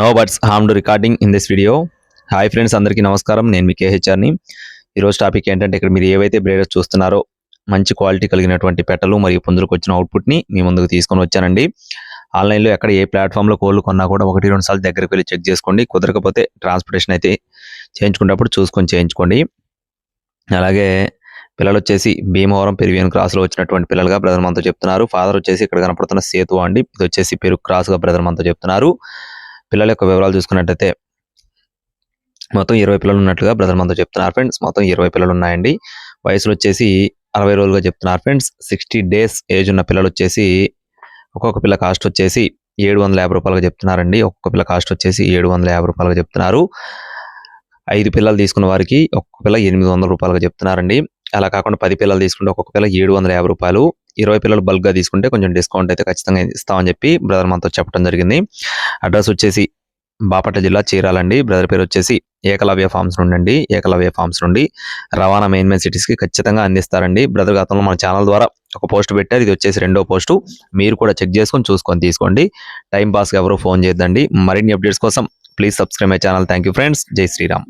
No buts harmed recording in this video. Hi friends, అందరికీ నమస్కారం. నేను మీ కేహెచ్ఆర్ని. ఈరోజు టాపిక్ ఏంటంటే, ఇక్కడ మీరు ఏవైతే బ్రీడర్స్ చూస్తున్నారో మంచి క్వాలిటీ కలిగినటువంటి పెట్టలు మరియు పుంజులకు వచ్చిన అవుట్పుట్ని మీ ముందుకు తీసుకొని వచ్చానండి. ఆన్లైన్లో ఎక్కడ ఏ ప్లాట్ఫామ్లో కోళ్ళు కొన్నా కూడా 1-2 సార్లు దగ్గరికి వెళ్ళి చెక్ చేసుకోండి. కుదరకపోతే ట్రాన్స్పోర్టేషన్ అయితే చేయించుకున్నప్పుడు చూసుకొని చేయించుకోండి. అలాగే పిల్లలు వచ్చేసి భీమవరం పెరివియన్ క్రాస్లో వచ్చినటువంటి పిల్లలుగా బ్రదర్ మనతో చెప్తున్నారు. ఫాదర్ వచ్చేసి ఇక్కడ కనపడుతున్న సేతు అండి. ఇది వచ్చేసి పెరుగు క్రాస్గా బ్రదర్ మనతో చెప్తున్నారు. పిల్లల యొక్క వివరాలు చూసుకున్నట్టయితే మొత్తం 20 పిల్లలు ఉన్నట్లుగా బ్రదర్ మనతో చెప్తున్నారు ఫ్రెండ్స్. మొత్తం 20 పిల్లలు ఉన్నాయండి. వయసులు వచ్చేసి 60 రోజులుగా చెప్తున్నారు ఫ్రెండ్స్. 60 డేస్ ఏజ్ ఉన్న పిల్లలు వచ్చేసి ఒక్కొక్క పిల్ల కాస్ట్ వచ్చేసి 750 రూపాయలుగా చెప్తున్నారండి. ఒక్కొక్క పిల్ల కాస్ట్ వచ్చేసి 750 రూపాయలుగా చెప్తున్నారు. 5 పిల్లలు తీసుకున్న వారికి ఒక్కొక్క పిల్ల 800 రూపాయలుగా చెప్తున్నారండి. అలా కాకుండా 10 పిల్లలు తీసుకుంటే ఒక్కొక్క పిల్ల 750 రూపాయలు. 20 పిల్లలు బల్క్గా తీసుకుంటే కొంచెం డిస్కౌంట్ అయితే ఖచ్చితంగా ఇస్తామని చెప్పి బ్రదర్ మనతో చెప్పడం జరిగింది. అడ్రస్ వచ్చేసి బాపట్ల జిల్లా చీరాలండి. బ్రదర్ పేరు వచ్చేసి ఏకలవ్య ఫార్మ్స్ నుండి అండి. ఏకలవ్య ఫార్మ్స్ నుండి రవాణా మెయిన్ సిటీస్కి ఖచ్చితంగా అందిస్తారండి. బ్రదర్ గతంలో మన ఛానల్ ద్వారా ఒక పోస్ట్ పెట్టారు. ఇది వచ్చేసి 2వ పోస్టు. మీరు కూడా చెక్ చేసుకొని చూసుకొని తీసుకోండి. టైం పాస్గా ఎవరో ఫోన్ చేయొద్దండి. మరిన్ని అప్డేట్స్ కోసం please subscribe my channel. Thank you friends. జై శ్రీరామ్.